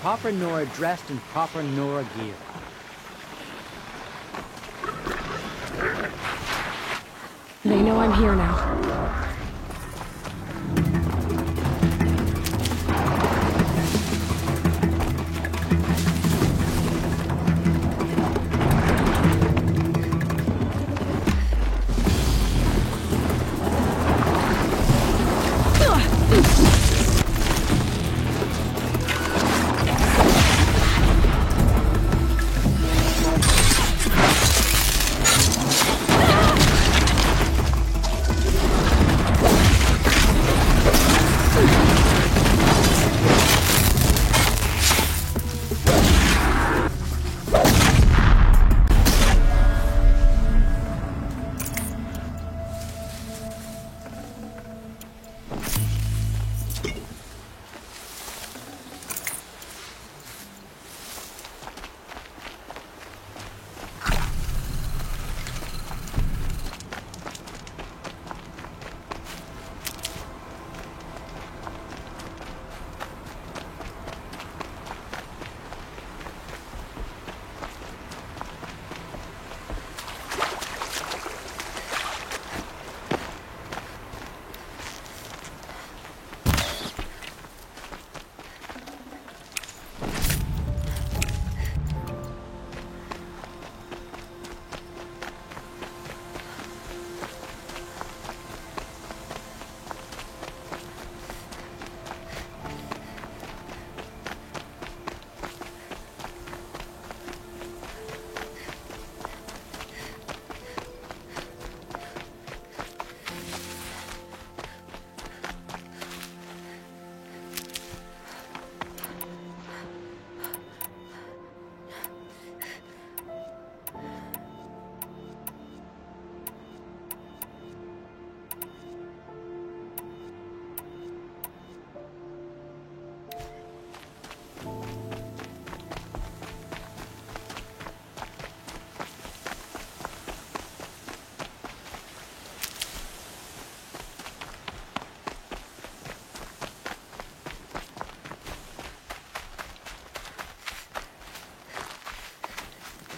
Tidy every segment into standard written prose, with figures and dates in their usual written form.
proper Nora dressed in proper Nora gear. They know I'm here now.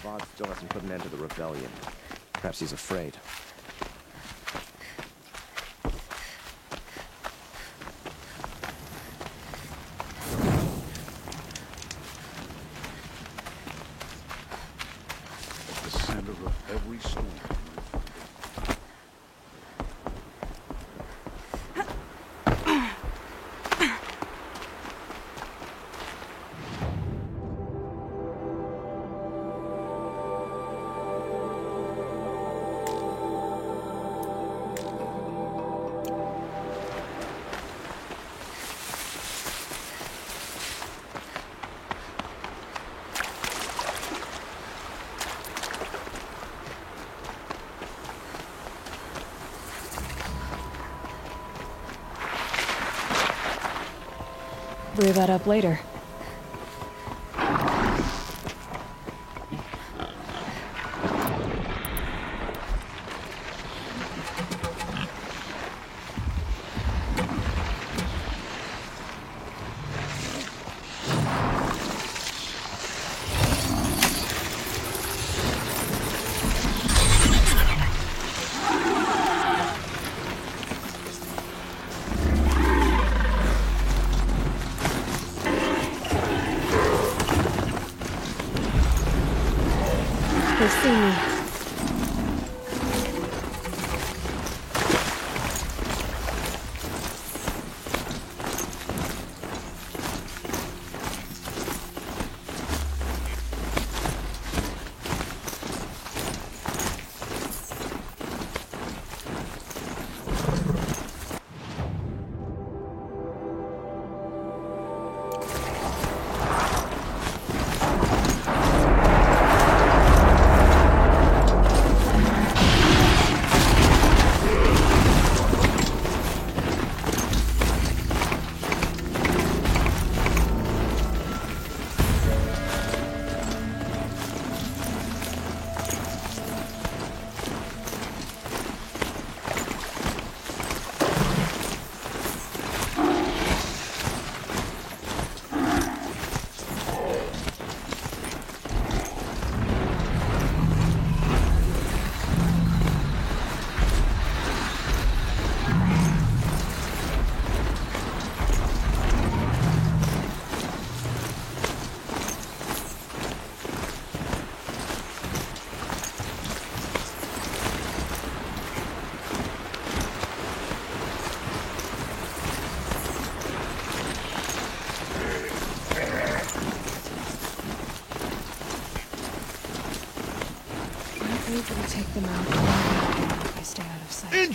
Vaughn still hasn't put an end to the rebellion. Perhaps he's afraid. At the center of every storm. Brew that up later. They see me.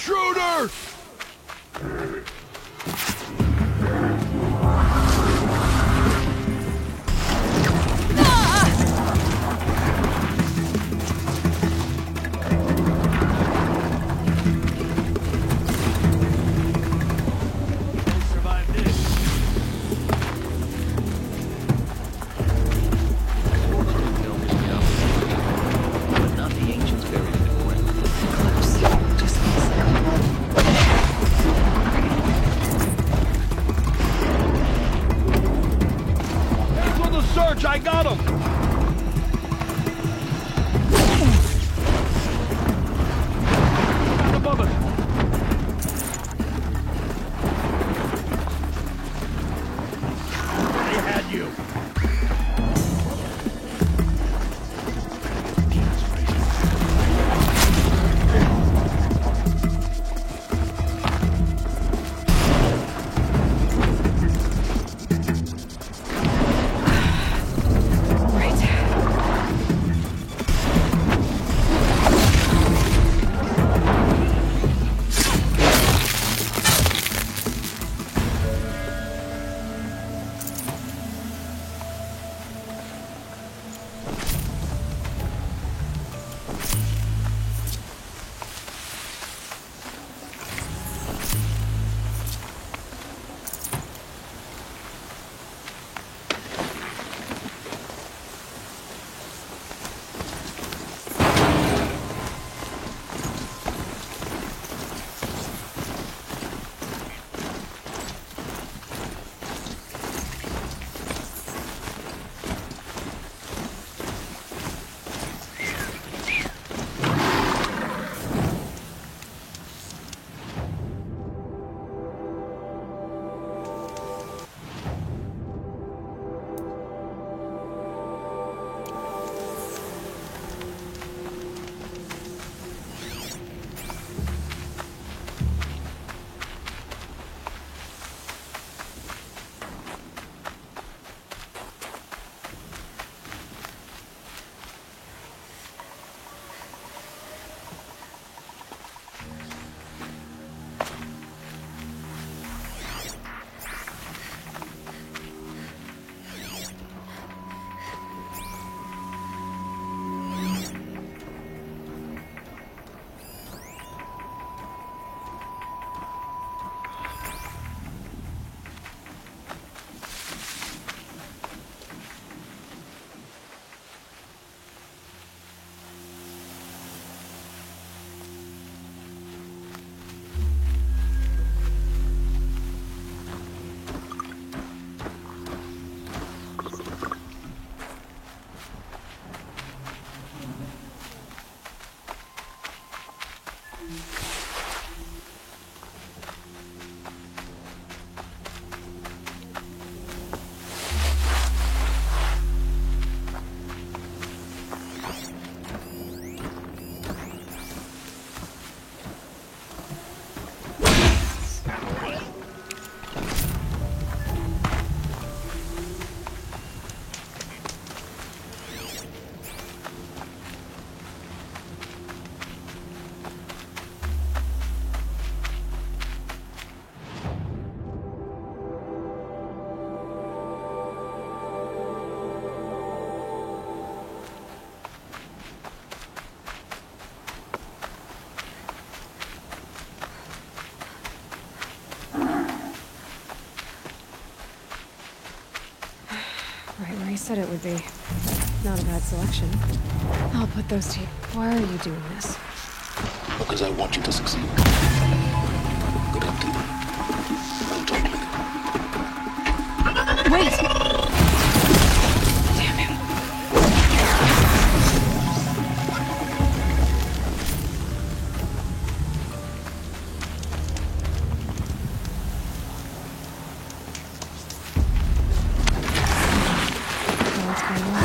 Intruder! Not the ancients buried in the ground. Close. Just Thanks for the search, I got him! Stand above us! They had you! right where he said it would be. Not a bad selection. I'll put those to you. Why are you doing this? Because I want you to succeed. Good luck to you. We'll talk later. Wait! Damn him. What's going on?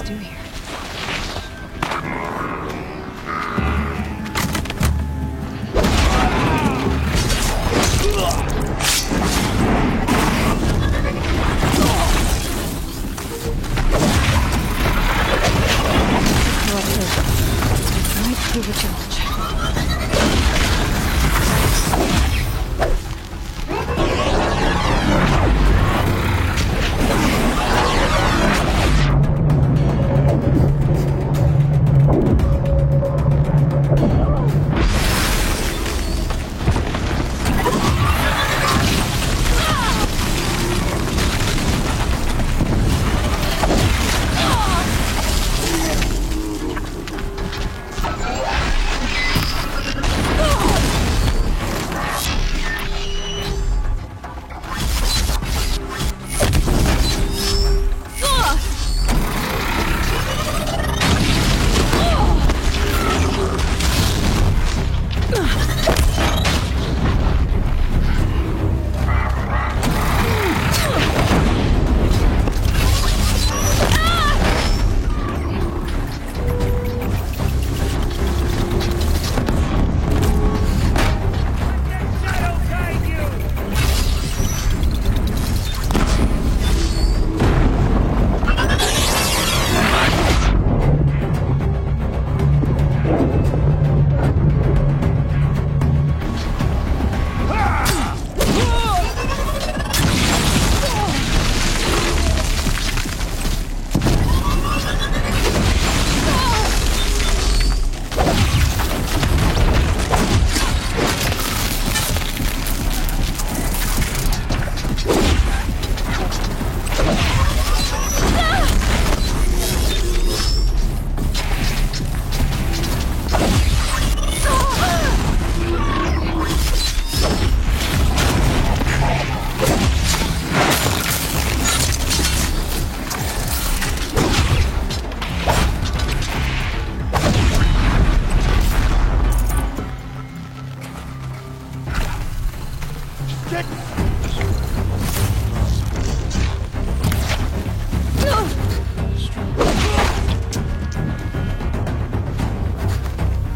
do here? Might prove a challenge.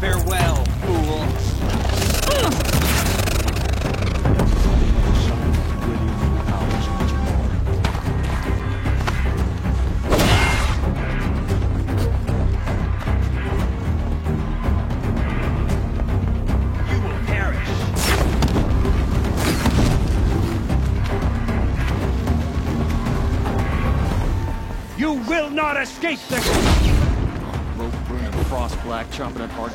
Farewell, fool. You will perish. You will not escape this! Rope burning, frost black, chomping at hard.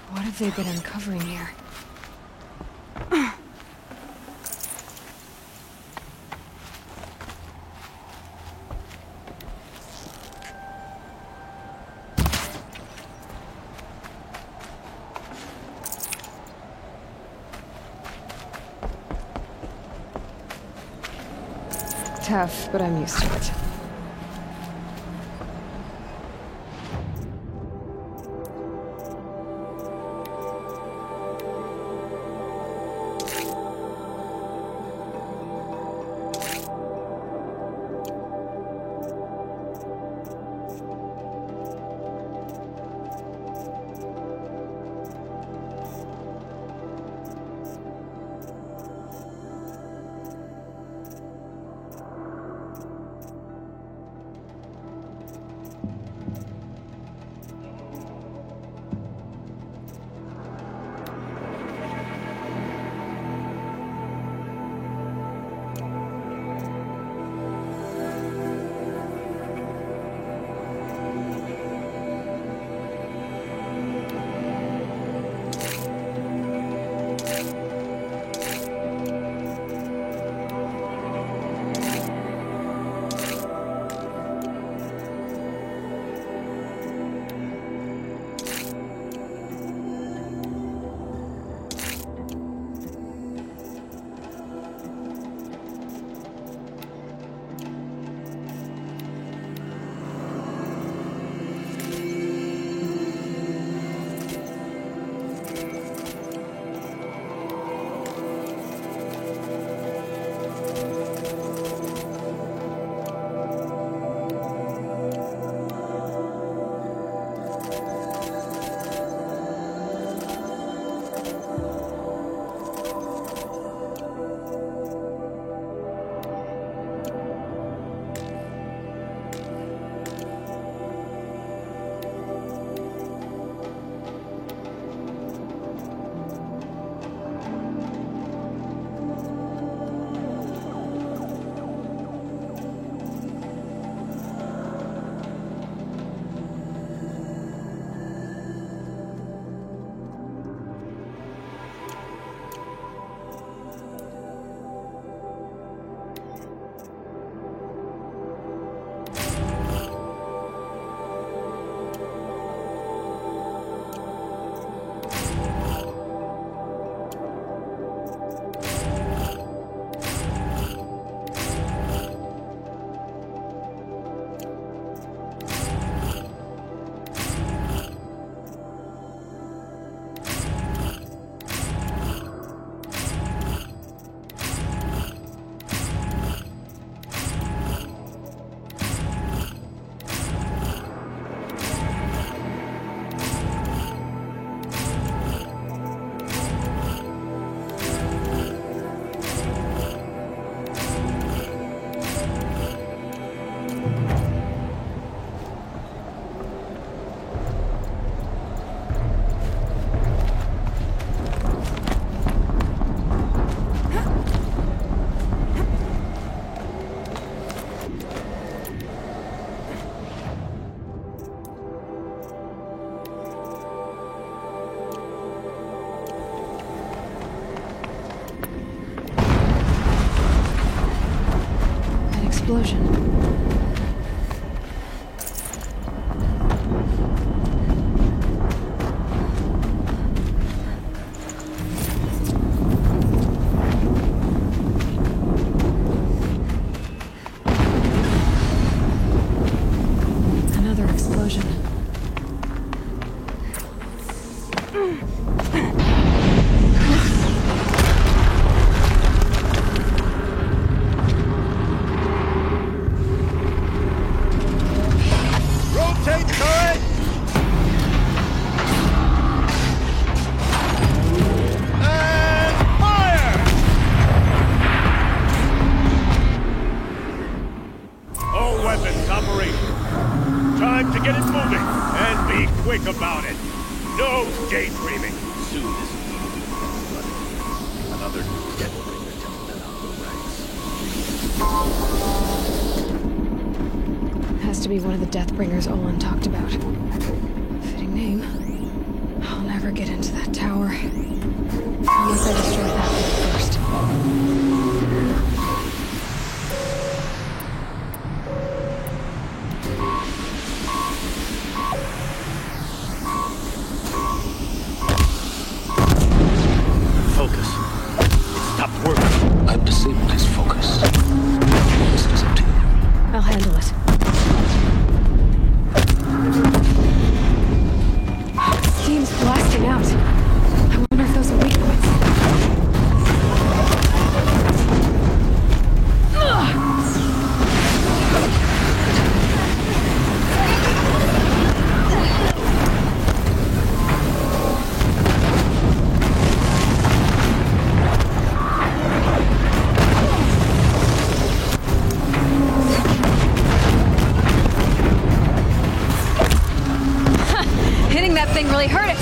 What have they been uncovering here? Tough, but I'm used to it. explosion. Another explosion. Rotate turret! And fire! All weapons operational. Time to get it moving, and be quick about it. No daydreaming. Soon this will be another Deathbringer jumping out the ranks. Has to be one of the Deathbringers Olin talked about. Fitting name. I'll never get into that tower. Unless I destroy that thing first. Focus. Stop working. I've disabled his focus. This is up to you. I'll handle it. Steam's blasting out. I wonder if those are weak points. Hitting that thing really hurt it.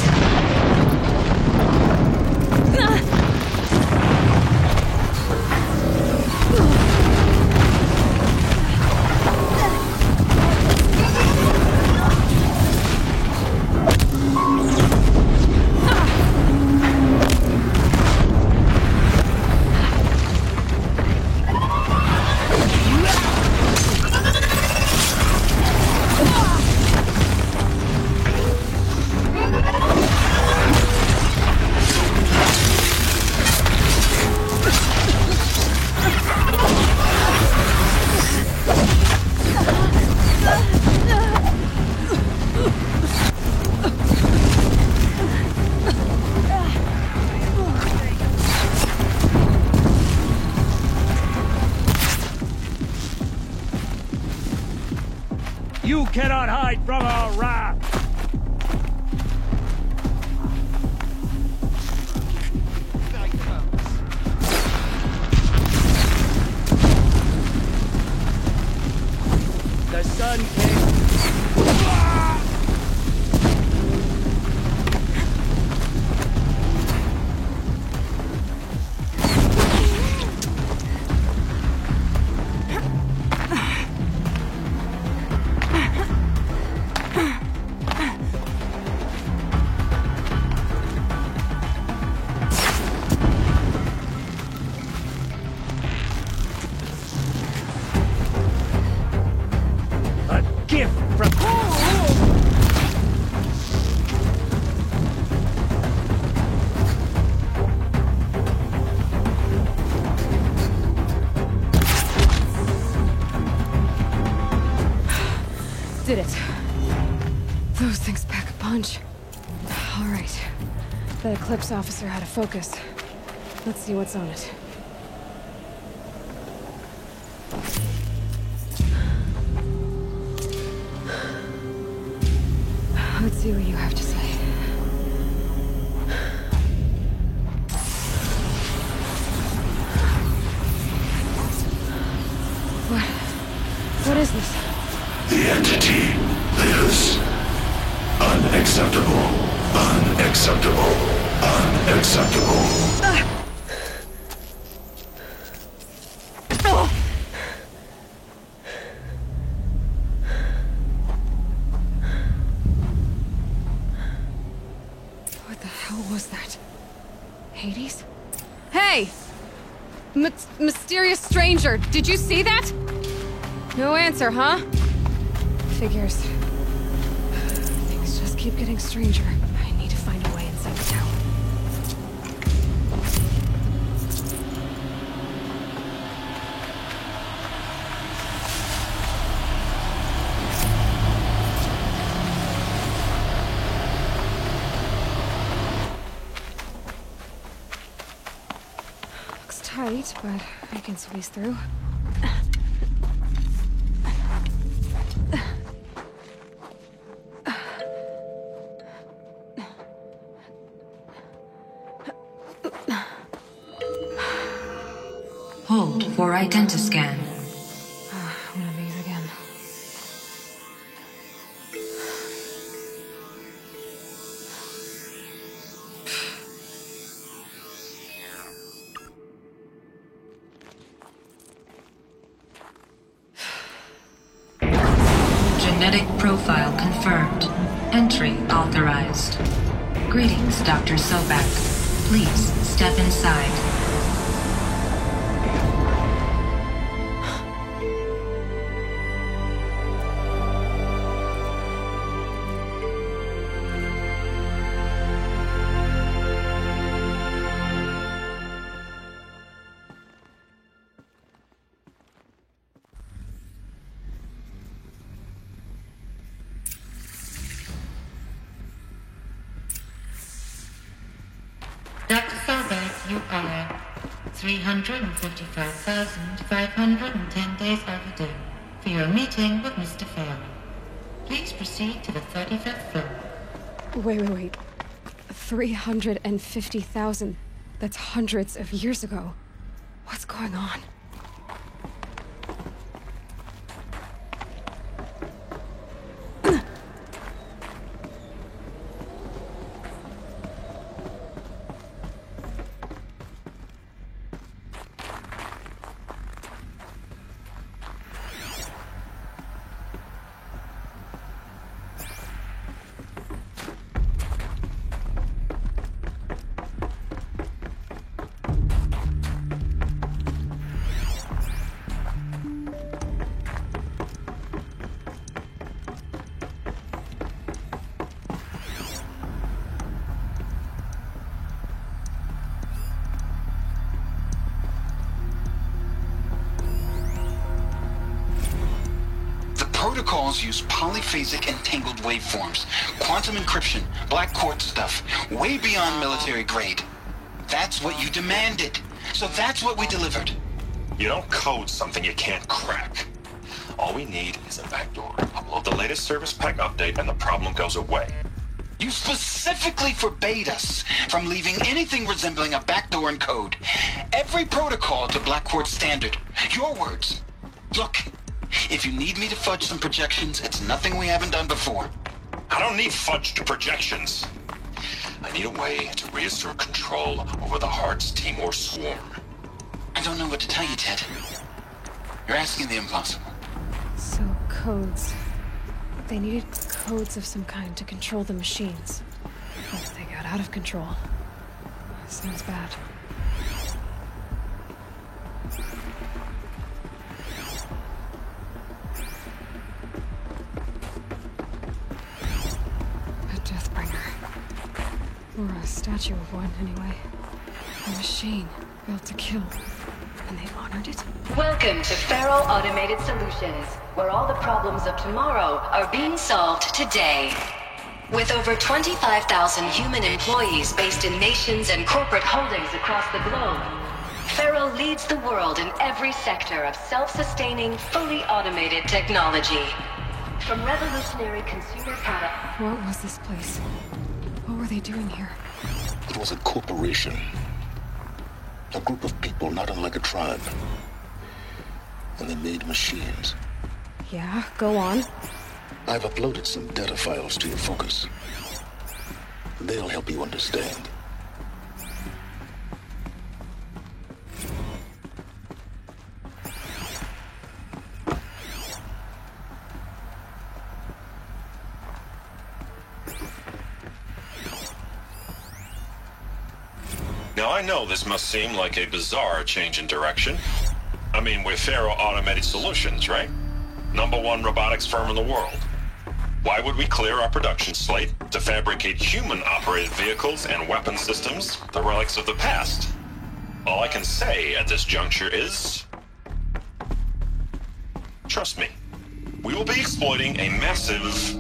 You cannot hide from our wrath! The Sun King... A gift from... Did it. Those things pack a punch. All right. The Eclipse officer had a focus. Let's see what's on it. Let's see what you have to say. What is this? The entity lives. Unacceptable. Unacceptable. Unacceptable. What the hell was that? Hades? Hey! Mysterious stranger, did you see that? No answer, huh? Figures. Things just keep getting stranger. I need to find a way inside the tower. Looks tight, but I can squeeze through. Hold for identiscan. I'm gonna beat it again. Genetic profile confirmed. Entry authorized. Greetings, Dr. Sobek. Please step inside. Dr. Sobek, you are 355,510 days overdue for your meeting with Mr. Farrell. Please proceed to the 35th floor. Wait. 350,000. That's hundreds of years ago. What's going on? Protocols use polyphasic entangled waveforms, quantum encryption, black quartz stuff, way beyond military grade. That's what you demanded, so that's what we delivered. You don't code something you can't crack. All we need is a backdoor. Upload the latest service pack update and the problem goes away. You specifically forbade us from leaving anything resembling a backdoor in code. Every protocol to Black Quartz standard. Your words. Look, if you need me to fudge some projections, it's nothing we haven't done before. I don't need fudged projections. I need a way to reassert control over the Hearts team or swarm. I don't know what to tell you, Ted. You're asking the impossible. So, codes. They needed codes of some kind to control the machines. But they got out of control. Sounds bad. A Deathbringer. Or a statue of one, anyway. A machine built to kill. And they honored it? Welcome to Farrell Automated Solutions, where all the problems of tomorrow are being solved today. With over 25,000 human employees based in nations and corporate holdings across the globe, Farrell leads the world in every sector of self-sustaining, fully automated technology. From revolutionary consumer products... What was this place? What were they doing here? It was a corporation. A group of people not unlike a tribe. And they made machines. Yeah, go on. I've uploaded some data files to your Focus. They'll help you understand. Now I know this must seem like a bizarre change in direction. I mean, we're Farrell Automated Solutions, right? #1 robotics firm in the world. Why would we clear our production slate to fabricate human-operated vehicles and weapon systems, the relics of the past? All I can say at this juncture is... trust me. We will be exploiting a massive,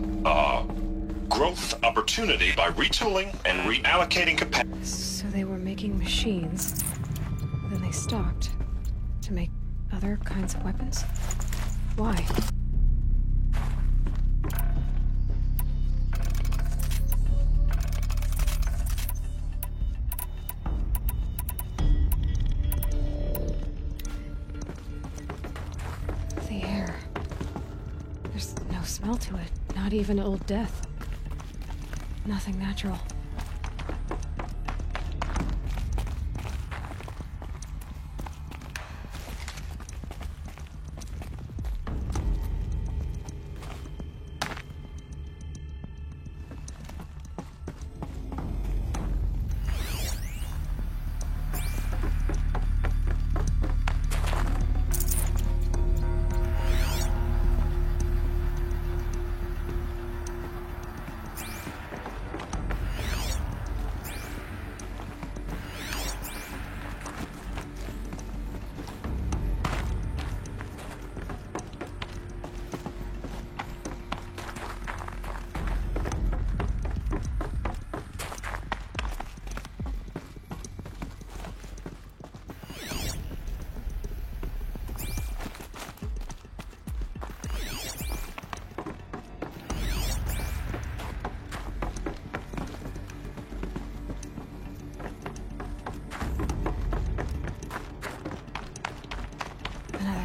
growth opportunity by retooling and reallocating capacity. So they were making machines, then they stopped to make other kinds of weapons? Why? The air. There's no smell to it, not even Old Death. Nothing natural.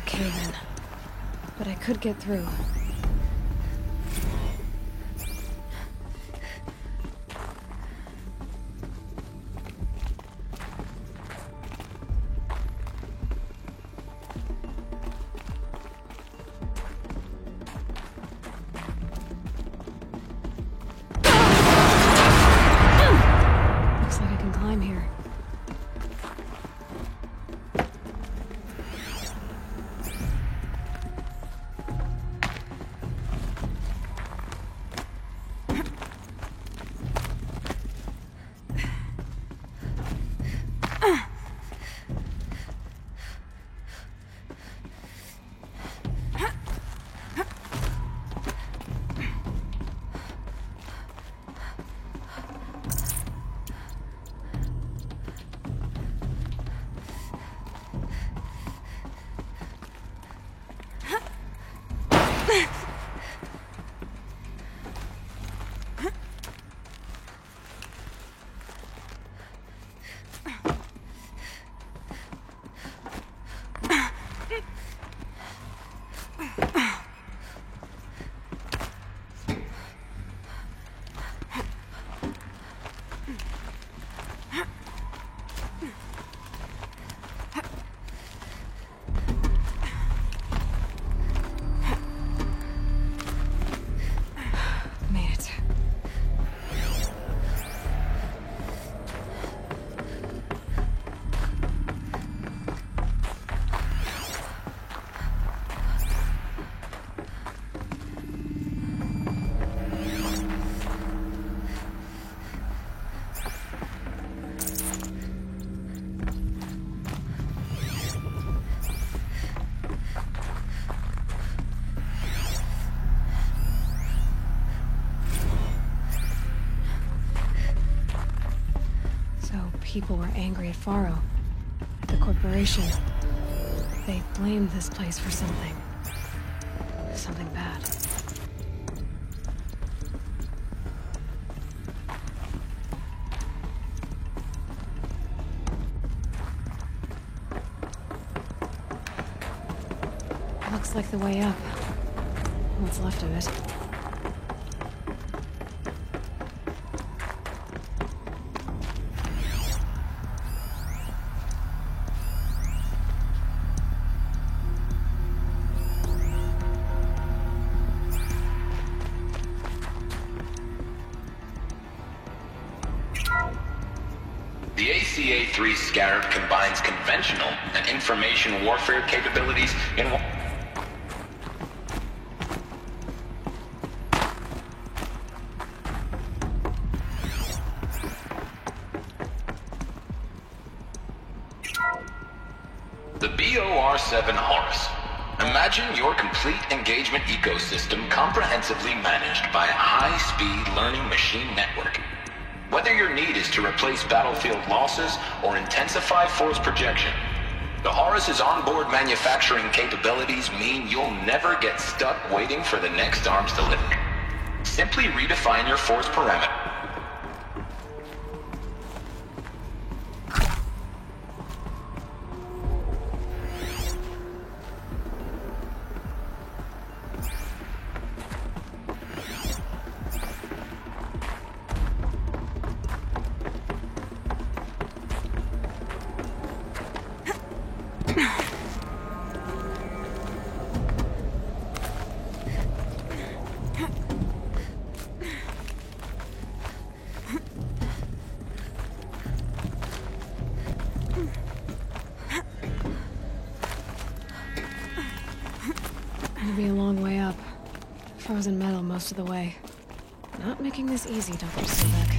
Cave-in. But I could get through. Looks like I can climb here. People were angry at Faro, at the corporation. They blamed this place for something. Something bad. Looks like the way up. What's left of it. The ACA-3 Scarab combines conventional and information warfare capabilities in The BOR-7 Horus. Imagine your complete engagement ecosystem comprehensively managed by a high-speed learning machine network. Whether your need is to replace battlefield losses or intensify force projection, the Horus's onboard manufacturing capabilities mean you'll never get stuck waiting for the next arms delivery. Simply redefine your force parameter. It'll be a long way up. Frozen metal most of the way. Not making this easy, Dr. Sobek.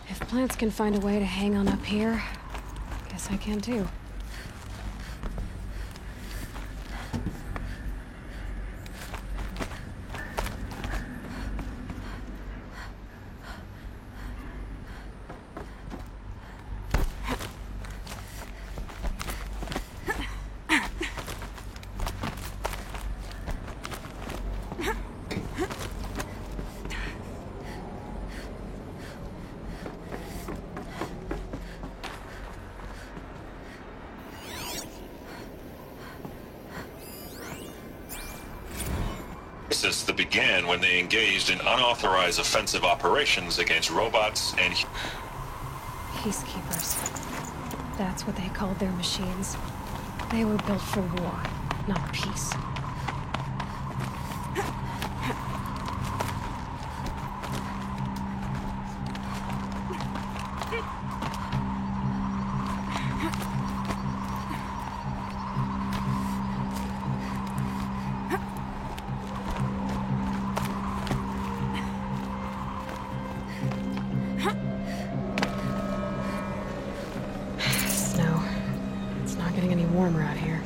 If plants can find a way to hang on up here, guess I can too. That began when they engaged in unauthorized offensive operations against robots and Peacekeepers. That's what they called their machines. They were built for war, not peace. Warmer out here.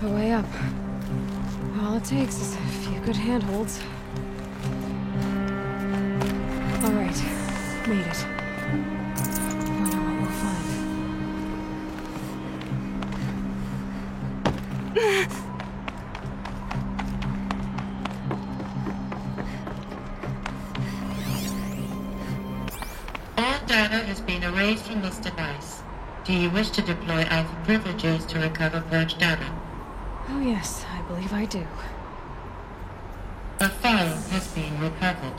A way up. All it takes is a few good handholds. All right, made it. Wonder what we'll find. All data has been erased from this device. Do you wish to deploy Alpha privileges to recover purged data? Oh yes, I believe I do. A file has been recovered.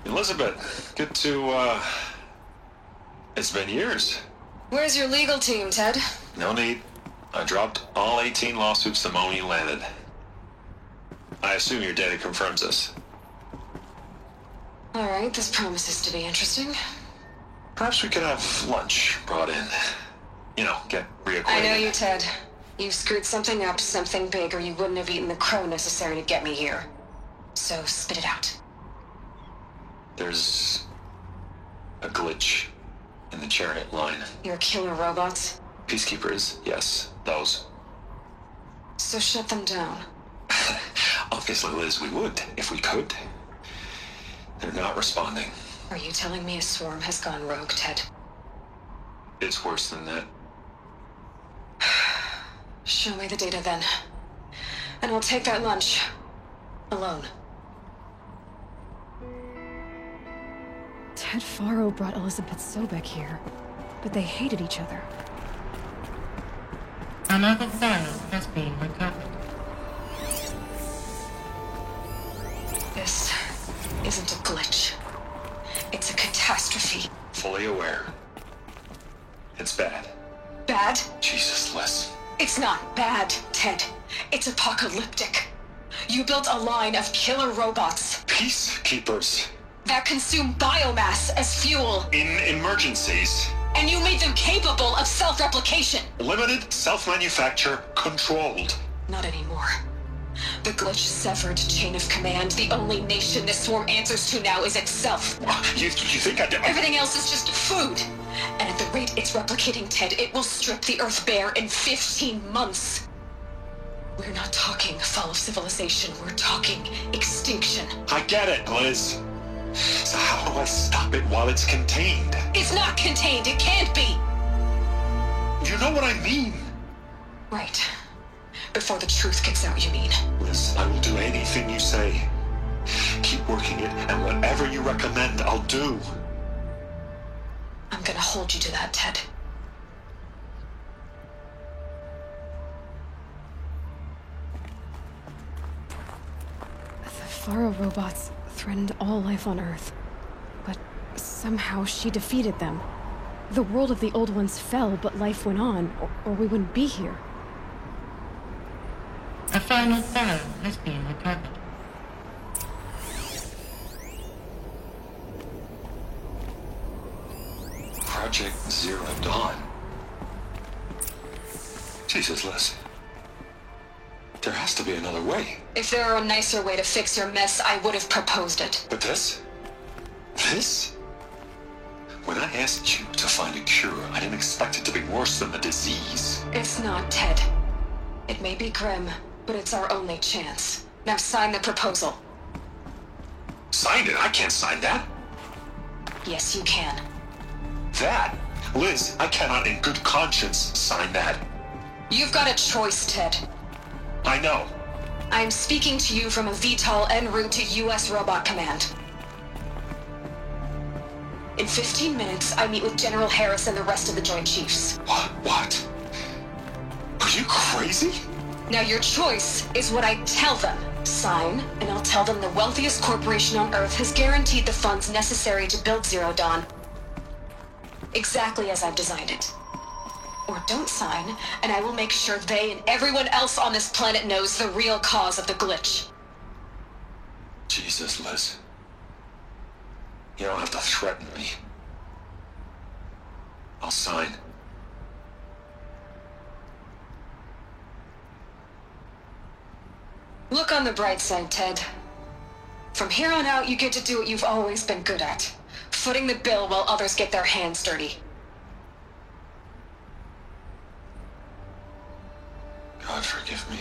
Elizabeth, good to, it's been years. Where's your legal team, Ted? No need. I dropped all 18 lawsuits the moment you landed. I assume your data confirms this. All right, this promises to be interesting. Perhaps we could have lunch brought in. You know, get reacquainted. I know you, Ted. You screwed something up, something big, or you wouldn't have eaten the crow necessary to get me here. So spit it out. There's a glitch in the chariot line. Your killer robots? Peacekeepers, yes, those. So shut them down. Obviously, Liz, we would, if we could. They're not responding. Are you telling me a swarm has gone rogue, Ted? It's worse than that. Show me the data then. And I'll take that lunch. Alone. Ted Faro brought Elizabeth Sobek here, but they hated each other. Another file has been recovered. This isn't a glitch. It's a catastrophe. Fully aware. It's bad. Bad? Jesus, Liz. It's not bad, Ted. It's apocalyptic. You built a line of killer robots. Peacekeepers. That consume biomass as fuel. In emergencies. And you made them capable of self-replication. Limited, self-manufacture, controlled. Not anymore. The glitch severed chain of command. The only nation this swarm answers to now is itself. You think I did? Everything else is just food. And at the rate it's replicating, Ted, it will strip the Earth bare in 15 months. We're not talking fall of civilization. We're talking extinction. I get it, Liz. So how do I stop it while it's contained? It's not contained. It can't be. You know what I mean? Right. Before the truth gets out, you mean? Liz, I will do anything you say. Keep working it, and whatever you recommend, I'll do. I'm gonna hold you to that, Ted. The Faro robots threatened all life on Earth, but somehow she defeated them. The world of the old ones fell, but life went on, or we wouldn't be here. A final file has been recovered. Project Zero Dawn. Jesus, Liz. There has to be another way. If there were a nicer way to fix your mess, I would have proposed it. But this? This? When I asked you to find a cure, I didn't expect it to be worse than the disease. It's not, Ted. It may be grim, but it's our only chance. Now sign the proposal. Sign it? I can't sign that. Yes, you can. That? Liz, I cannot in good conscience sign that. You've got a choice, Ted. I know. I'm speaking to you from a VTOL en route to U.S. Robot Command. In 15 minutes, I meet with General Harris and the rest of the Joint Chiefs. What? Are you crazy? Now your choice is what I tell them. Sign, and I'll tell them the wealthiest corporation on Earth has guaranteed the funds necessary to build Zero Dawn. Exactly as I've designed it. Or don't sign, and I will make sure they and everyone else on this planet knows the real cause of the glitch. Jesus, Liz. You don't have to threaten me. I'll sign. Look on the bright side, Ted. From here on out, you get to do what you've always been good at. Footing the bill while others get their hands dirty. God forgive me.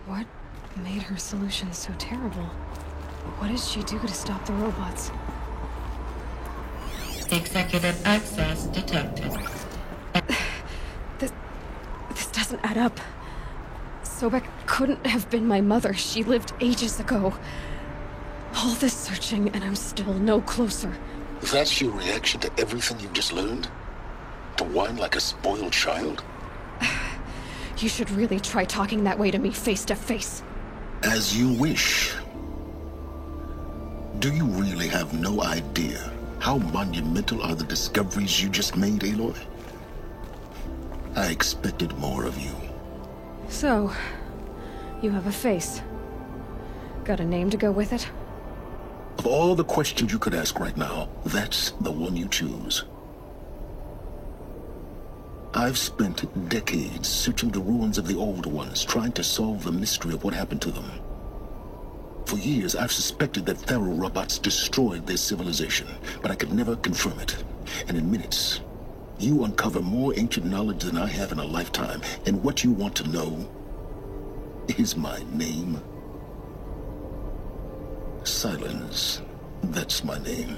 What made her solution so terrible? What did she do to stop the robots? Executive access detected. This doesn't add up. Sobek couldn't have been my mother. She lived ages ago. All this searching, and I'm still no closer. That's your reaction to everything you've just learned? To whine like a spoiled child? You should really try talking that way to me face to face. As you wish. Do you really have no idea how monumental are the discoveries you just made, Aloy? I expected more of you. So, you have a face. Got a name to go with it? Of all the questions you could ask right now, that's the one you choose. I've spent decades searching the ruins of the old ones, trying to solve the mystery of what happened to them. For years, I've suspected that Faro robots destroyed their civilization, but I could never confirm it. And in minutes, you uncover more ancient knowledge than I have in a lifetime, and what you want to know is my name. Silence. That's my name.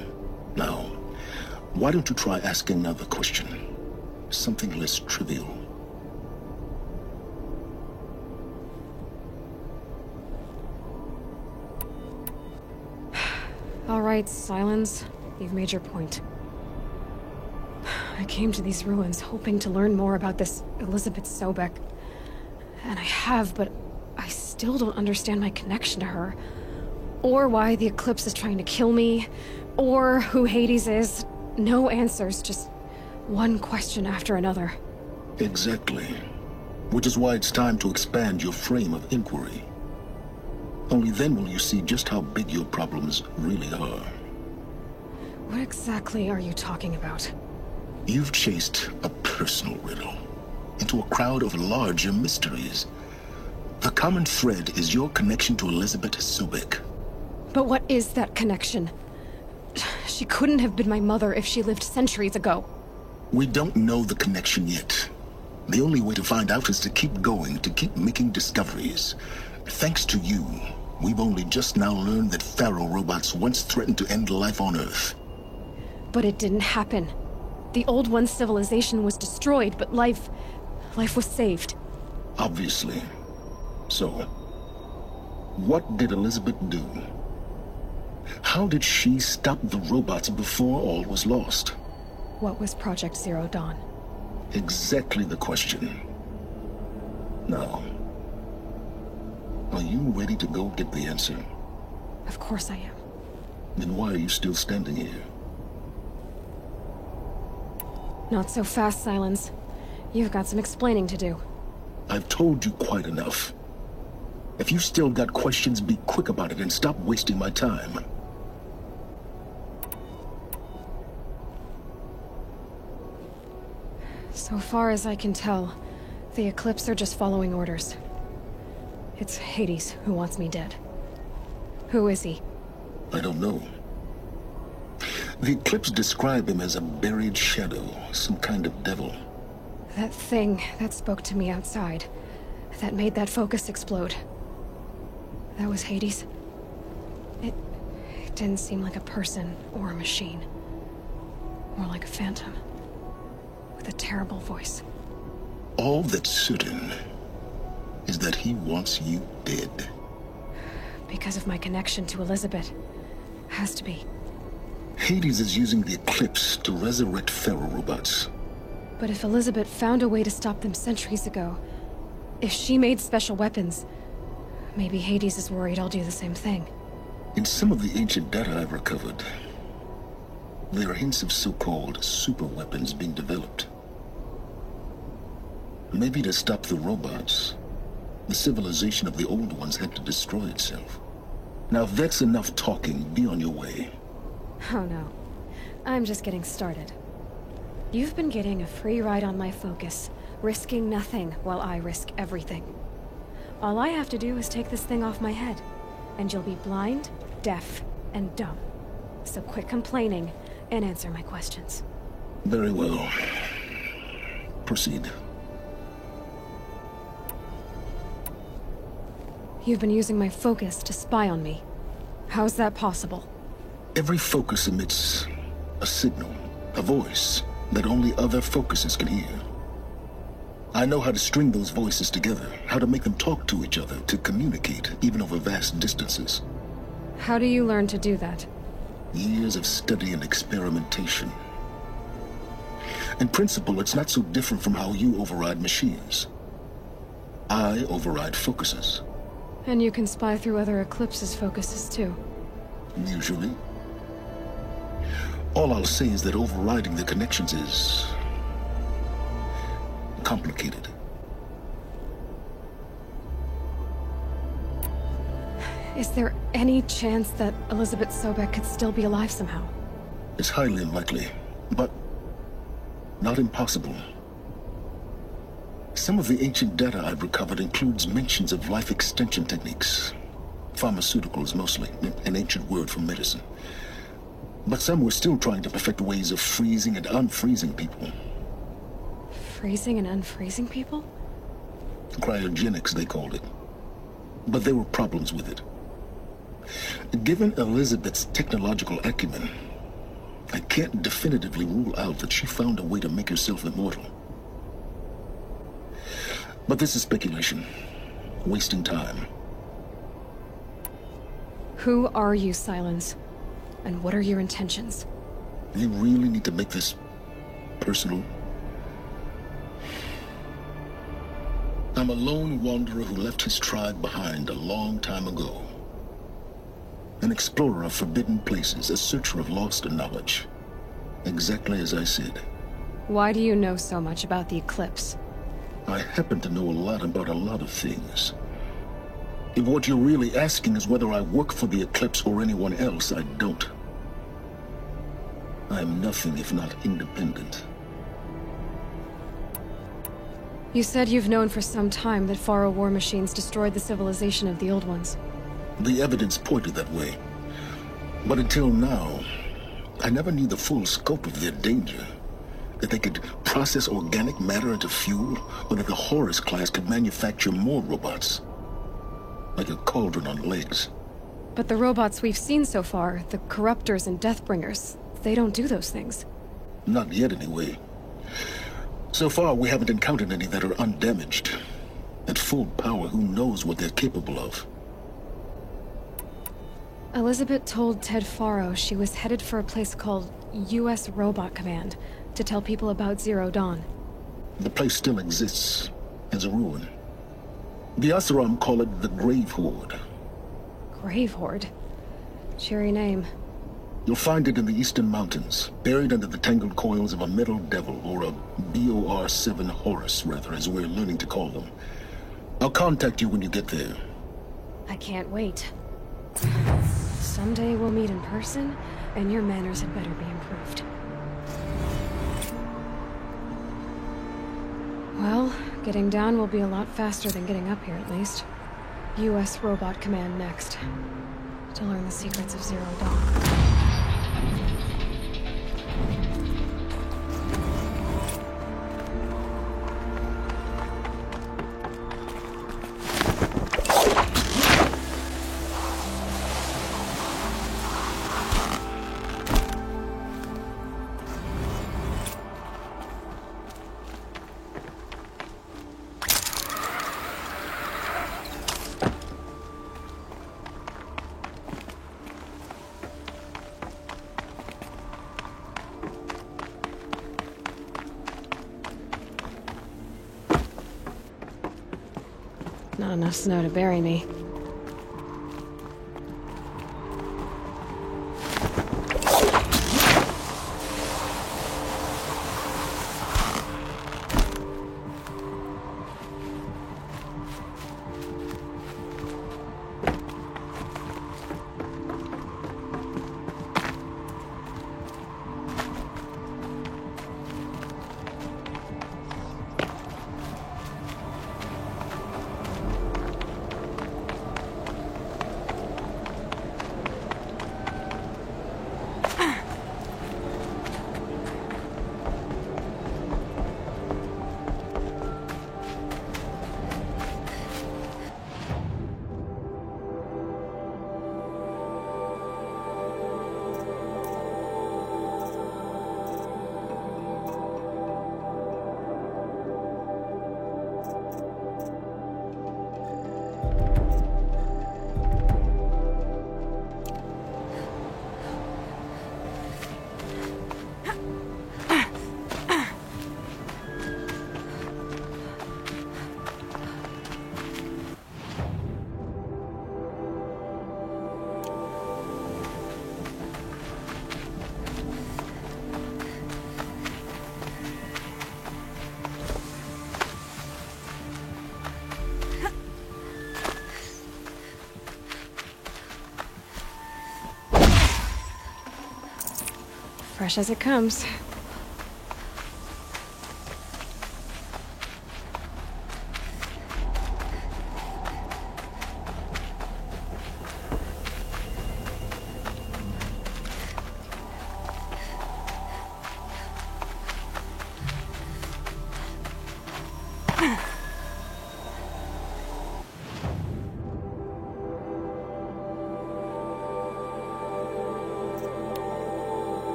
Now, why don't you try asking another question? Something less trivial. All right, Silence. You've made your point. I came to these ruins hoping to learn more about this Elizabeth Sobek. And I have, but I still don't understand my connection to her. Or why the Eclipse is trying to kill me. Or who Hades is. No answers, just one question after another. Exactly. Which is why it's time to expand your frame of inquiry. Only then will you see just how big your problems really are. What exactly are you talking about? You've chased a personal riddle into a crowd of larger mysteries. The common thread is your connection to Elizabeth Sobek. But what is that connection? She couldn't have been my mother if she lived centuries ago. We don't know the connection yet. The only way to find out is to keep going, to keep making discoveries. Thanks to you, we've only just now learned that Faro robots once threatened to end life on Earth. But it didn't happen. The Old One's civilization was destroyed, but life was saved. Obviously. So, what did Elizabeth do? How did she stop the robots before all was lost? What was Project Zero Dawn? Exactly the question. Now, are you ready to go get the answer? Of course I am. Then why are you still standing here? Not so fast, Silence. You've got some explaining to do. I've told you quite enough. If you've still got questions, be quick about it and stop wasting my time. So far as I can tell, the Eclipse are just following orders. It's Hades who wants me dead. Who is he? I don't know. The Eclipse describe him as a buried shadow, some kind of devil. That thing that spoke to me outside, that made that focus explode. That was Hades. It didn't seem like a person or a machine. More like a phantom. With a terrible voice. All that's certain is that he wants you dead. Because of my connection to Elizabeth. Has to be. Hades is using the Eclipse to resurrect Faro robots. But if Elizabeth found a way to stop them centuries ago, if she made special weapons, maybe Hades is worried I'll do the same thing. In some of the ancient data I've recovered, there are hints of so-called super weapons being developed. Maybe to stop the robots, the civilization of the old ones had to destroy itself. Now if that's enough talking, be on your way. Oh no. I'm just getting started. You've been getting a free ride on my focus, risking nothing while I risk everything. All I have to do is take this thing off my head, and you'll be blind, deaf, and dumb. So quit complaining and answer my questions. Very well. Proceed. You've been using my focus to spy on me. How's that possible? Every focus emits a signal, a voice, that only other focuses can hear. I know how to string those voices together, how to make them talk to each other, to communicate, even over vast distances. How do you learn to do that? Years of study and experimentation. In principle, it's not so different from how you override machines. I override focuses. And you can spy through other Eclipse's focuses too. Usually. All I'll say is that overriding the connections is complicated. Is there any chance that Elizabeth Sobek could still be alive somehow? It's highly unlikely, but not impossible. Some of the ancient data I've recovered includes mentions of life extension techniques. Pharmaceuticals, mostly, an ancient word for medicine. But some were still trying to perfect ways of freezing and unfreezing people. Freezing and unfreezing people? Cryogenics, they called it. But there were problems with it. Given Elizabeth's technological acumen, I can't definitively rule out that she found a way to make herself immortal. But this is speculation. Wasting time. Who are you, Silence? And what are your intentions? You really need to make this personal? I'm a lone wanderer who left his tribe behind a long time ago. An explorer of forbidden places, a searcher of lost knowledge. Exactly as I said. Why do you know so much about the Eclipse? I happen to know a lot about a lot of things. If what you're really asking is whether I work for the Eclipse or anyone else, I don't. I am nothing if not independent. You said you've known for some time that Faro war machines destroyed the civilization of the Old Ones. The evidence pointed that way. But until now, I never knew the full scope of their danger. That they could process organic matter into fuel, or that the Horus class could manufacture more robots. Like a cauldron on legs. But the robots we've seen so far, the Corruptors and Deathbringers, they don't do those things. Not yet, anyway. So far, we haven't encountered any that are undamaged. At full power, who knows what they're capable of? Elizabeth told Ted Faro she was headed for a place called U.S. Robot Command to tell people about Zero Dawn. The place still exists, as a ruin. The Oseram call it the Grave Horde. Grave Horde? Cheery name. You'll find it in the Eastern Mountains, buried under the tangled coils of a Metal Devil, or a BOR-7 Horus, rather, as we're learning to call them. I'll contact you when you get there. I can't wait. Someday we'll meet in person, and your manners had better be improved. Well, getting down will be a lot faster than getting up here, at least. U.S. Robot Command next. To learn the secrets of Zero Dawn. Not enough snow to bury me. Fresh as it comes.